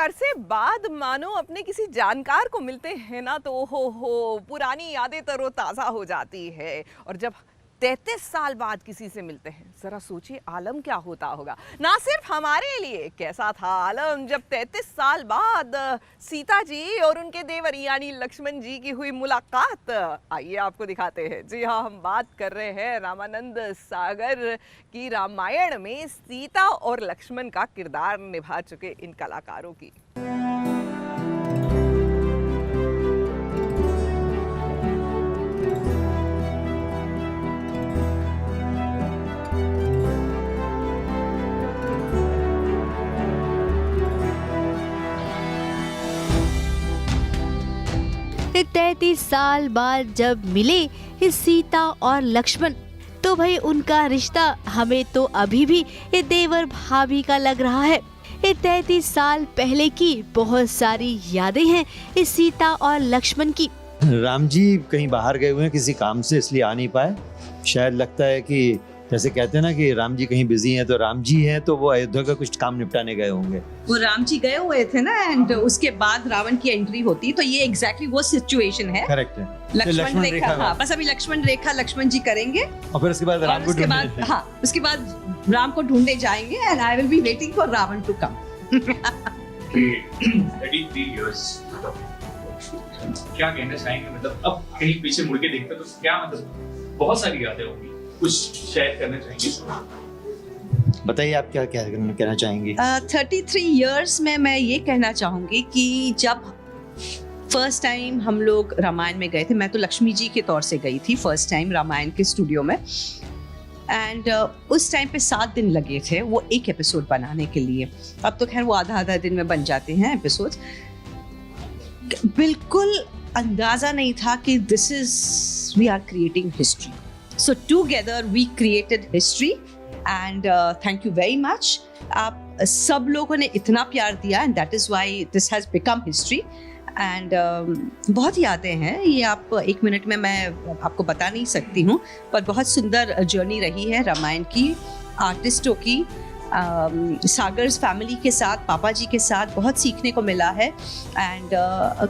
अरसे बाद मानो अपने किसी जानकार को मिलते हैं ना तो हो पुरानी यादें तरोताज़ा हो जाती है। और जब 33 साल बाद किसी से मिलते हैं, ज़रा सोचिए आलम क्या होता होगा। ना सिर्फ हमारे लिए कैसा था आलम जब 33 साल बाद सीता जी और उनके देवर यानी लक्ष्मण जी की हुई मुलाकात। आइए आपको दिखाते हैं। जी हाँ, हम बात कर रहे हैं रामानंद सागर की रामायण में सीता और लक्ष्मण का किरदार निभा चुके इन कलाकारों की। 33 साल बाद जब मिले ये सीता और लक्ष्मण, तो भाई उनका रिश्ता हमें तो अभी भी ये देवर भाभी का लग रहा है। ये 33 साल पहले की बहुत सारी यादें हैं इस सीता और लक्ष्मण की। राम जी कहीं बाहर गए हुए हैं किसी काम से, इसलिए आ नहीं पाए। शायद लगता है कि जैसे कहते हैं ना कि राम जी कहीं बिजी हैं, तो राम जी हैं तो वो अयोध्या का कुछ काम निपटाने गए होंगे। वो राम जी गए हुए थे ना, एंड उसके बाद रावण की एंट्री होती, तो ये एग्जैक्टली वो सिचुएशन है। करेक्ट है। लक्ष्मण रेखा, हाँ, बस अभी लक्ष्मण रेखा लक्ष्मण जी करेंगे और फिर उसके बाद राम को ढूंढने, हाँ, उसके बाद राम को ढूंढने जाएंगे and I will be waiting for Ravan to come. 33 years, क्या कहना चाहेंगे? मतलब अब कहीं पीछे मुड़ के देखते तो क्या, मतलब बहुत सारी यादें होंगी, कुछ शेयर करना चाहेंगे? बताइए आप क्या क्या कहना चाहेंगी? 33 years में मैं ये कहना चाहूंगी कि जब फर्स्ट टाइम हम लोग रामायण में गए थे, मैं तो लक्ष्मी जी के तौर से गई थी फर्स्ट टाइम रामायण के स्टूडियो में, एंड उस टाइम पे 7 दिन लगे थे वो एक एपिसोड बनाने के लिए। अब तो खैर वो आधा दिन में बन जाते हैं एपिसोड। बिल्कुल अंदाजा नहीं था कि this is we are creating history, so together we created history and thank you very much. आप सब लोगों ने इतना प्यार दिया and that is why this has become history. And बहुत यादें हैं, ये आप 1 मिनट में मैं आपको बता नहीं सकती हूँ, पर बहुत सुंदर जर्नी रही है रामायण की, आर्टिस्टों की, सागर्स फैमिली के साथ, पापा जी के साथ बहुत सीखने को मिला है। एंड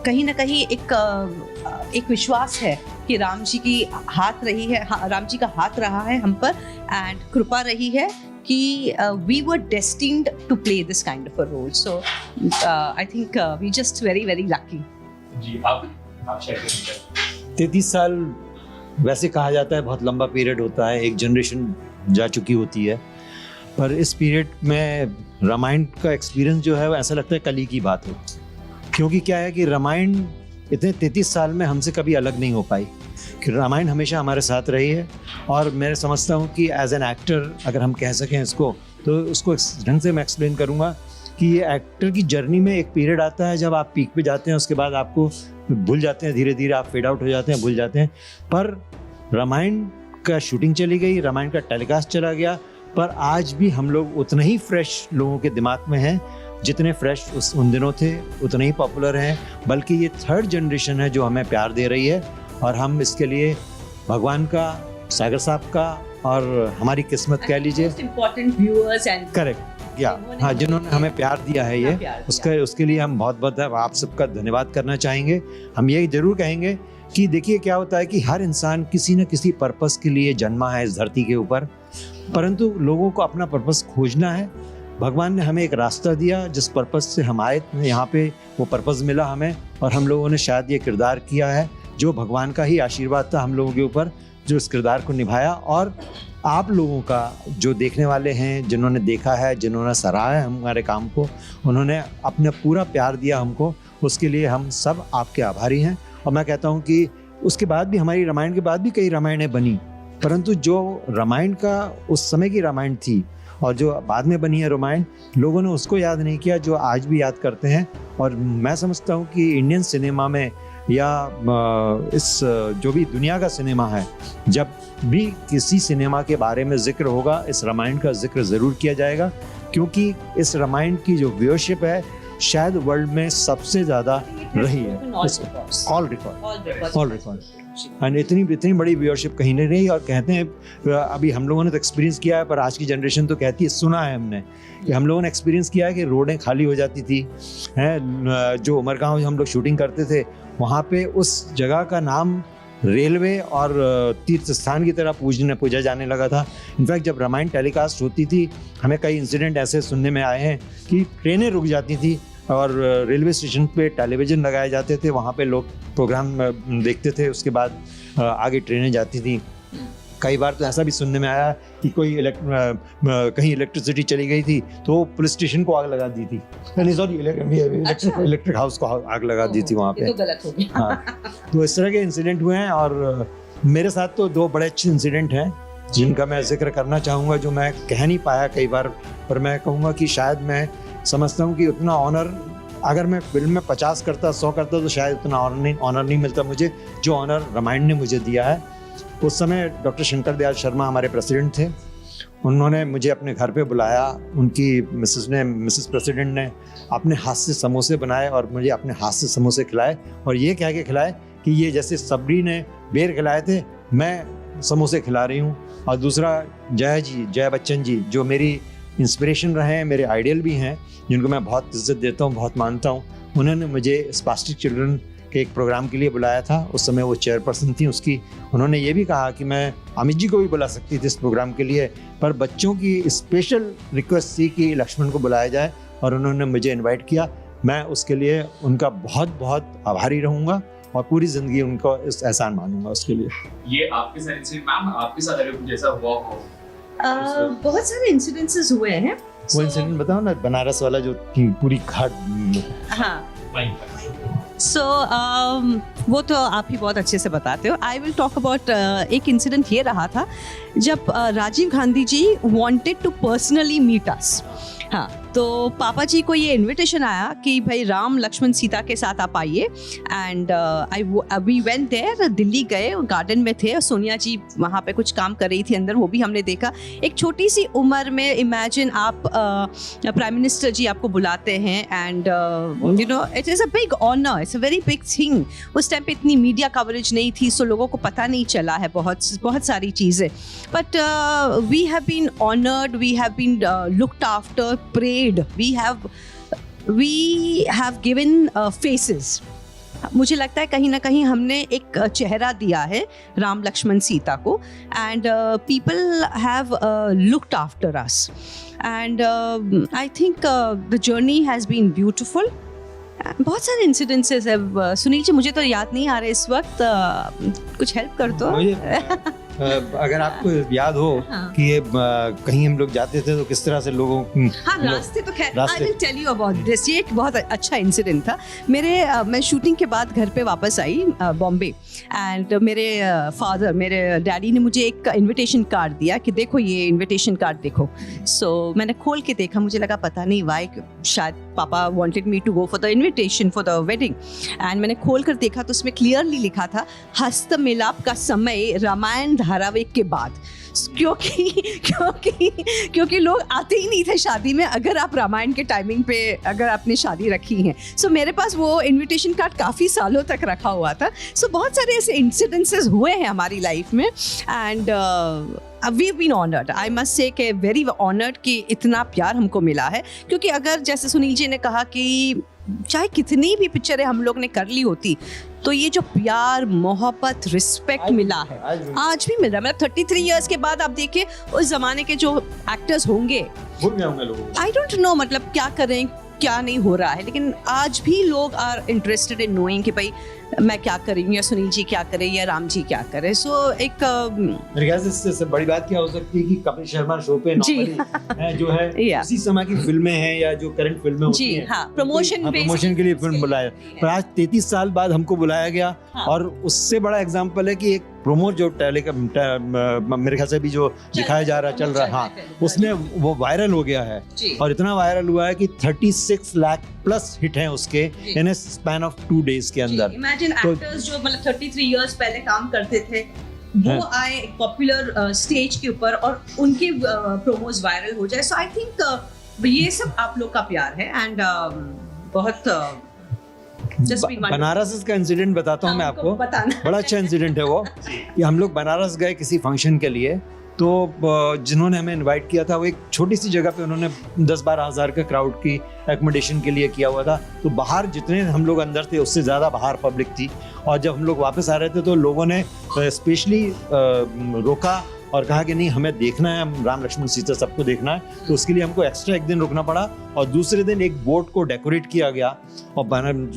कहीं ना कहीं एक विश्वास है कि राम जी की हाथ रही है, राम जी का हाथ रहा है हम पर, एंड कृपा रही है कि we were destined to play this kind of a role. So I think we just very very lucky. जी, आप शेयर करेंगे? 33 साल वैसे कहा जाता है बहुत लंबा पीरियड होता है, एक जनरेशन जा चुकी होती है, पर इस पीरियड में रामायण का एक्सपीरियंस जो है वो ऐसा लगता है कल ही की बात हो। क्योंकि क्या है कि रामायण इतने 33 साल में हमसे कभी अलग नहीं हो पाई, कि रामायण हमेशा हमारे साथ रही है। और मैं समझता हूँ कि एज एन एक्टर अगर हम कह सकें इसको, तो उसको इस ढंग से मैं एक्सप्लेन करूँगा कि ये एक्टर की जर्नी में एक पीरियड आता है जब आप पीक पे जाते हैं, उसके बाद आपको भूल जाते हैं, धीरे धीरे आप फेड आउट हो जाते हैं, भूल जाते हैं। पर रामायण का शूटिंग चली गई, रामायण का टेलीकास्ट चला गया, पर आज भी हम लोग उतने ही फ्रेश लोगों के दिमाग में हैं जितने फ्रेश उन दिनों थे, उतने ही पॉपुलर हैं। बल्कि ये 3rd जनरेशन है जो हमें प्यार दे रही है, और हम इसके लिए भगवान का, सागर साहब का और हमारी किस्मत कह लीजिए, करेक्ट या हाँ, जिन्होंने हमें प्यार दिया है ये, उसके लिए हम बहुत बहुत आप सबका धन्यवाद करना चाहेंगे। हम ये जरूर कहेंगे कि देखिए क्या होता है कि हर इंसान किसी न किसी पर्पस के लिए जन्मा है इस धरती के ऊपर, परंतु लोगों को अपना पर्पस खोजना है। भगवान ने हमें एक रास्ता दिया जिस पर्पस से हम आए यहाँ पे, वो पर्पस मिला हमें, और हम लोगों ने शायद ये किरदार किया है जो भगवान का ही आशीर्वाद था हम लोगों के ऊपर, जो इस किरदार को निभाया। और आप लोगों का जो देखने वाले हैं, जिन्होंने देखा है, जिन्होंने सराहा है हमारे काम को, उन्होंने अपना पूरा प्यार दिया हमको, उसके लिए हम सब आपके आभारी हैं। और मैं कहता हूँ कि उसके बाद भी, हमारी रामायण के बाद भी कई रामायणें बनी, परंतु जो रामायण का उस समय की रामायण थी और जो बाद में बनी है रामायण, लोगों ने उसको याद नहीं किया जो आज भी याद करते हैं। और मैं समझता हूँ कि इंडियन सिनेमा में या इस जो भी दुनिया का सिनेमा है, जब भी किसी सिनेमा के बारे में जिक्र होगा, इस रामायण का जिक्र ज़रूर किया जाएगा, क्योंकि इस रामायण की जो व्यूअरशिप है शायद वर्ल्ड में सबसे ज़्यादा रही है। ऑल रिकॉर्ड एंड इतनी बड़ी व्यूअरशिप कहीं नहीं रही। और कहते हैं, अभी हम लोगों ने तो एक्सपीरियंस किया है, पर आज की जनरेशन तो कहती है, सुना है हमने कि हम लोगों ने एक्सपीरियंस किया है कि रोडें खाली हो जाती थी हैं। जो उमरगांव हम लोग शूटिंग करते थे, वहाँ पे उस जगह का नाम रेलवे और तीर्थ स्थान की तरह पूजा जाने लगा था। इनफैक्ट जब रामायण टेलीकास्ट होती थी, हमें कई इंसिडेंट ऐसे सुनने में आए हैं कि ट्रेनें रुक जाती थी और रेलवे स्टेशन पे टेलीविज़न लगाए जाते थे, वहाँ पे लोग प्रोग्राम देखते थे, उसके बाद आगे ट्रेनें जाती थी। कई बार तो ऐसा भी सुनने में आया कि कोई कहीं इलेक्ट्रिसिटी चली गई थी तो पुलिस स्टेशन को आग लगा दी थी, नहीं सॉरी इलेक्ट्रिक हाउस को आग लगा दी थी वहाँ पे। तो गलत हो गया। हाँ, तो इस तरह के इंसिडेंट हुए हैं। और मेरे साथ तो 2 बड़े अच्छे इंसिडेंट हैं जिनका मैं जिक्र करना चाहूँगा, जो मैं कह नहीं पाया कई बार, पर मैं कहूँगा कि शायद मैं समझता हूँ कि उतना ऑनर अगर मैं फिल्म में 50 करता 100 करता तो शायद उतना ऑनर नहीं मिलता मुझे जो ऑनर रामायण ने मुझे दिया है। उस समय डॉक्टर शंकर दयाल शर्मा हमारे प्रेसिडेंट थे। उन्होंने मुझे अपने घर पे बुलाया, उनकी मिसेस प्रेसिडेंट ने अपने हाथ से समोसे बनाए और मुझे अपने हाथ से समोसे खिलाए, और ये कह के खिलाए कि ये जैसे सबरी ने बेर खिलाए थे, मैं समोसे खिला रही हूँ। और दूसरा जय बच्चन जी, जो मेरी इंस्पिरेशन रहे हैं, मेरे आइडियल भी हैं, जिनको मैं बहुत इज्जत देता हूँ, बहुत मानता हूँ। उन्होंने मुझे स्पास्टिक चिल्ड्रन के एक प्रोग्राम के लिए बुलाया था। उस समय वो चेयरपर्सन थी उसकी। उन्होंने ये भी कहा कि मैं अमित जी को भी बुला सकती थी इस प्रोग्राम के लिए, पर बच्चों की स्पेशल रिक्वेस्ट थी कि लक्ष्मण को बुलाया जाए, और उन्होंने मुझे इनवाइट किया। मैं उसके लिए उनका बहुत बहुत आभारी रहूँगा और पूरी ज़िंदगी उनको इस एहसान मानूंगा उसके लिए। ये आपके साथ इंसिडेंट, मैम आपके साथ अगर कुछ ऐसा हुआ हो? बहुत सारे इंसिडेंसेस हुए हैं। वो इंसिडेंट बताओ ना, बनारस वाला जो पूरी घाट। हाँ, सो वो तो आप ही बहुत अच्छे से बताते हो। आई विल टॉक अबाउट एक इंसिडेंट ये रहा था जब Rajiv Gandhi ji wanted to personally meet us. हाँ, तो पापा जी को ये इनविटेशन आया कि भाई राम लक्ष्मण सीता के साथ आप आइए, and we went there. Delhi गए, गार्डन में थे, और सोनिया जी वहाँ पे कुछ काम कर रही थी अंदर, वो भी हमने देखा। एक छोटी सी उम्र में, इमेजिन आप प्राइम मिनिस्टर जी आपको बुलाते हैं, and you know it is a big honour, it's a very big thing. उस टाइम पे इतनी मीडिया कवरेज नहीं थी, सो लोगों को पता नहीं चला है बहुत सारी चीज़ें। But we have been honoured, we have been looked after, prayed, we have given faces। मुझे लगता है कहीं ना कहीं हमने एक चेहरा दिया है राम लक्ष्मण सीता को, and people have looked after us, and I think the journey has been beautiful. बहुत सारे इंसिडेंसेस है सुनील जी, मुझे तो याद नहीं आ रहे इस वक्त, कुछ हेल्प कर दो। अगर आपको याद हो कि ये कहीं हम लोग जाते थे तो किस तरह से लोगों रास्ते तो खैर, I will tell you about this. ये एक बहुत अच्छा इंसिडेंट था। मैं शूटिंग के बाद घर पे वापस आई बॉम्बे, एंड मेरे फादर, मेरे डैडी ने मुझे एक इनविटेशन कार्ड दिया कि देखो ये इनविटेशन कार्ड देखो। सो मैंने खोल के देखा, मुझे लगा पता नहीं वाई, शायद पापा wanted me to go for the invitation for the wedding, and मैंने खोल कर देखा तो उसमें क्लियरली लिखा था हस्त मिलाप का समय रामायण धारावाहिक के बाद। क्योंकि लोग आते ही नहीं थे शादी में अगर आप रामायण के टाइमिंग पे अगर आपने शादी रखी है। सो मेरे पास वो इनविटेशन कार्ड काफ़ी सालों तक रखा हुआ था। सो बहुत सारे ऐसे इंसिडेंसेस हुए हैं हमारी लाइफ में, and we've been honored, I must say कि very honored कि इतना प्यार हमको मिला है। क्योंकि अगर जैसे सुनील जी ने कहा कि चाहे कितनी भी पिक्चरें हम लोग ने कर ली होती, तो ये जो प्यार, मोहब्बत, रिस्पेक्ट मिला है आज भी मिल रहा है। मतलब 33 इयर्स के बाद आप देखिए उस जमाने के जो एक्टर्स होंगे, आई डोंट नो मतलब क्या करें क्या नहीं हो रहा है, लेकिन आज भी लोग आर इंटरेस्टेड इन नोइंग कि भाई मैं क्या करूँ, या सुनील जी क्या करें, या राम जी क्या करें। सो एक मेरे ख्याल से इससे बड़ी बात क्या हो सकती है कि कपिल शर्मा शो पे नॉर्मली जो है उसी समय की फिल्में हैं या जो करंट फिल्में होती हैं, प्रमोशन के लिए फिल्म बुलाया, पर आज 33 साल बाद हमको बुलाया गया। और उससे बड़ा एग्जांपल है कि एक प्रोमो जो मेरे ख्याल से भी जो दिखाया जा रहा चल रहा है, हाँ, उसने वो वायरल हो गया है, और इतना वायरल हुआ है कि 36 लाख प्लस हिट हैं उसके इन ए स्पैन ऑफ 2 days के अंदर। इमेजिन एक्टर्स जो मतलब 33 इयर्स पहले काम करते थे, वो आए पॉपुलर स्टेज के ऊपर और उनके प्रोमोज वायरल हो जाए। सो आई थिंक ये सब आप लोग का प्यार है, एंड बहुत just be wonderful. बनारस का इंसिडेंट बताता हूँ मैं हमको आपको, बताना। बड़ा अच्छा इंसिडेंट है वो कि हम लोग बनारस गए किसी फंक्शन के लिए, तो जिन्होंने हमें इनवाइट किया था वो एक छोटी सी जगह पे उन्होंने 10-12 हज़ार का क्राउड की एकोमोडेशन के लिए किया हुआ था। तो बाहर जितने हम लोग अंदर थे उससे ज़्यादा बाहर पब्लिक थी, और जब हम लोग वापस आ रहे थे तो लोगों ने स्पेशली रोका और कहा कि नहीं हमें देखना है, हम राम लक्ष्मण सीता सबको देखना है, तो उसके लिए हमको एक्स्ट्रा एक दिन रुकना पड़ा। और दूसरे दिन एक बोट को डेकोरेट किया गया और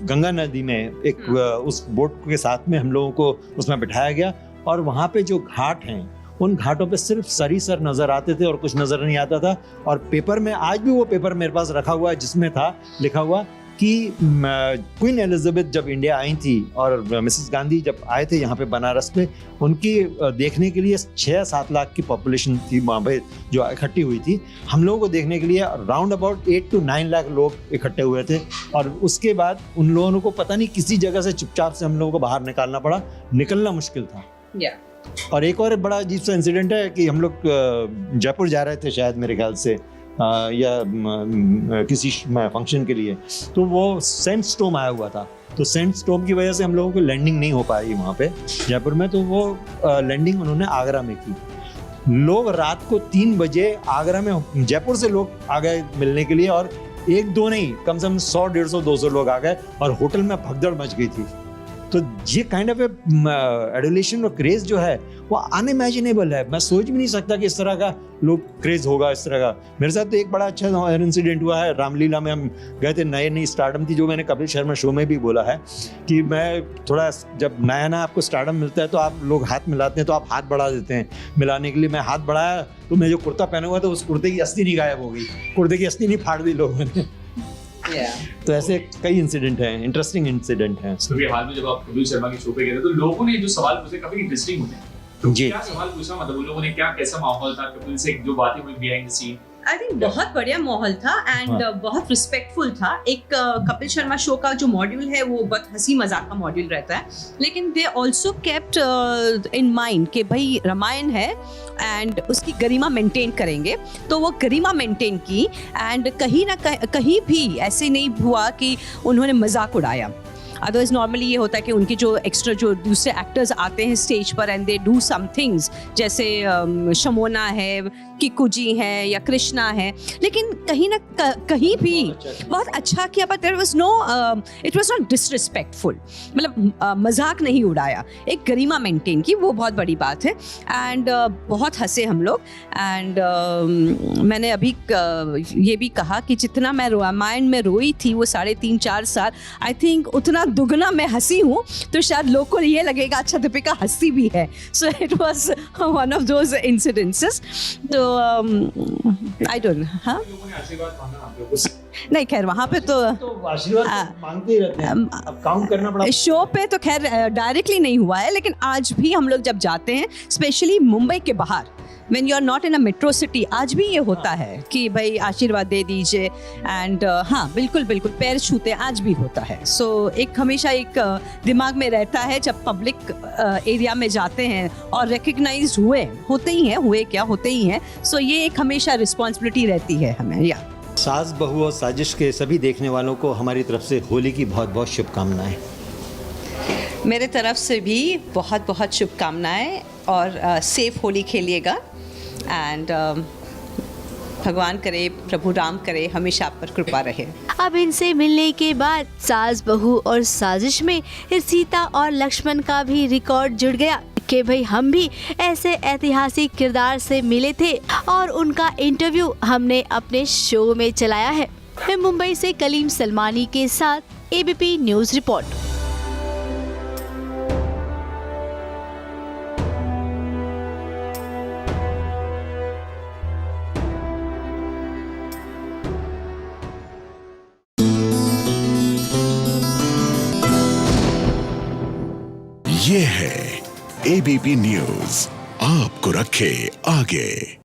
गंगा नदी में एक उस बोट के साथ में हम लोगों को उसमें बिठाया गया, और वहाँ पे जो घाट हैं उन घाटों पे सिर्फ सरीसर नजर आते थे और कुछ नजर नहीं आता था। और पेपर में आज भी वो पेपर मेरे पास रखा हुआ है जिसमें था लिखा हुआ कि क्वीन एलिजाबेथ जब इंडिया आई थी और मिसेस गांधी जब आए थे यहाँ पे बनारस पे, उनकी देखने के लिए 6-7 लाख की पॉपुलेशन थी वहाँ पे जो इकट्ठी हुई थी। हम लोगों को देखने के लिए राउंड अबाउट 8 to 9 लाख लोग इकट्ठे हुए थे, और उसके बाद उन लोगों को पता नहीं किसी जगह से चुपचाप से हम लोगों को बाहर निकालना पड़ा, निकलना मुश्किल था। और एक और बड़ा अजीब सा इंसिडेंट है कि हम लोग जयपुर जा रहे थे शायद मेरे ख्याल से या किसी फंक्शन के लिए, तो वो सेंट स्टॉर्म आया हुआ था। तो सेंट स्टॉर्म की वजह से हम लोगों को लैंडिंग नहीं हो पाई वहाँ पे जयपुर में, तो वो लैंडिंग उन्होंने आगरा में की। लोग रात को 3 बजे आगरा में, जयपुर से लोग आ गए मिलने के लिए, और 1-2 नहीं कम से कम 100, 150, 200 लोग आ गए और होटल में भगदड़ मच गई थी। तो ये काइंड ऑफ एडुलेशन और क्रेज जो है वो अनइमेजिनेबल है। मैं सोच भी नहीं सकता कि इस तरह का लोग क्रेज होगा इस तरह का। मेरे साथ तो एक बड़ा अच्छा इंसिडेंट हुआ है, रामलीला में हम गए थे, नई स्टारडम थी, जो मैंने कपिल शर्मा शो में भी बोला है कि मैं थोड़ा, जब नया आपको स्टारडम मिलता है तो आप लोग हाथ मिलाते हैं, तो आप हाथ बढ़ा देते हैं मिलाने के लिए। मैं हाथ बढ़ाया तो मैं जो कुर्ता पहना हुआ था उस कुर्ते की अस्ती नहीं गायब हो गई, कुर्ते की अस्ती नहीं फाड़ दी लोगों ने। तो ऐसे कई इंसिडेंट हैं, इंटरेस्टिंग इंसिडेंट हैं। तो ये हाल में जब आप कपिल शर्मा के शो पे गए थे तो लोगों ने जो सवाल पूछे काफी इंटरेस्टिंग होते हैं। जी। क्या सवाल पूछा, मतलब उन लोगों ने क्या, कैसा माहौल था, कपिल से जो बातें हुई behind the scene? I think बहुत बढ़िया माहौल था एंड बहुत रिस्पेक्टफुल था। एक कपिल शर्मा शो का जो मॉड्यूल है वो बहुत हंसी मजाक का मॉड्यूल रहता है, लेकिन they also kept in mind कि भाई रामायण है एंड उसकी गरिमा मेंटेन करेंगे, तो वो गरिमा मेंटेन की। एंड कहीं ना कहीं भी ऐसे नहीं हुआ कि उन्होंने मजाक उड़ाया। अदरवाइज नॉर्मली ये होता है कि उनके जो एक्स्ट्रा जो दूसरे एक्टर्स आते हैं स्टेज पर and they do some things, जैसे शमोना है, किकू जी है या कृष्णा है, लेकिन कहीं ना कहीं भी बहुत अच्छा किया, but there was no, it was not disrespectful, मतलब मजाक नहीं उड़ाया, एक गरिमा मेंटेन की, वो बहुत बड़ी बात है। एंड बहुत हंसे हम लोग। एंड मैंने अभी ये भी कहा कि जितना मैं रामायण में रोई थी वो 3.5-4 साल, आई थिंक उतना दुगना मैं हंसी हूँ, तो शायद लोगों को ये लगेगा अच्छा दीपिका हंसी भी है। So it was one of those incidences. तो आई डोंट, हाँ लोगों ने आशीर्वाद मांगा आप लोगों से? नहीं, खैर वहाँ पे तो आशीर्वाद मांगते ही रहते हैं, अब काउंट करना पड़ा। शो पे तो खैर डायरेक्टली नहीं हुआ है, लेकिन आज भी हम लोग जब जाते हैं, स्पेशली मुंबई के बाहर, when you are not in a metro city, आज भी ये होता है कि भाई आशीर्वाद दे दीजिए। एंड हाँ बिल्कुल बिल्कुल पैर छूते आज भी होता है। सो एक हमेशा एक दिमाग में रहता है जब पब्लिक एरिया में जाते हैं और रिकग्नाइज होते ही हैं। सो ये एक हमेशा रिस्पॉन्सिबिलिटी रहती है हमें। या सास बहू और साजिश के सभी देखने वालों को हमारी तरफ से होली की बहुत बहुत शुभकामनाएं। मेरे तरफ से भी बहुत बहुत शुभकामनाएं, और सेफ होली खेलिएगा। एंड भगवान करे, प्रभु राम करे, हमेशा आप पर कृपा रहे। अब इनसे मिलने के बाद सास बहू और साजिश में सीता और लक्ष्मण का भी रिकॉर्ड जुड़ गया कि भाई हम भी ऐसे ऐतिहासिक किरदार से मिले थे, और उनका इंटरव्यू हमने अपने शो में चलाया है। मुंबई से कलीम सलमानी के साथ एबीपी न्यूज रिपोर्ट। ये है एबीपी न्यूज, आपको रखे आगे।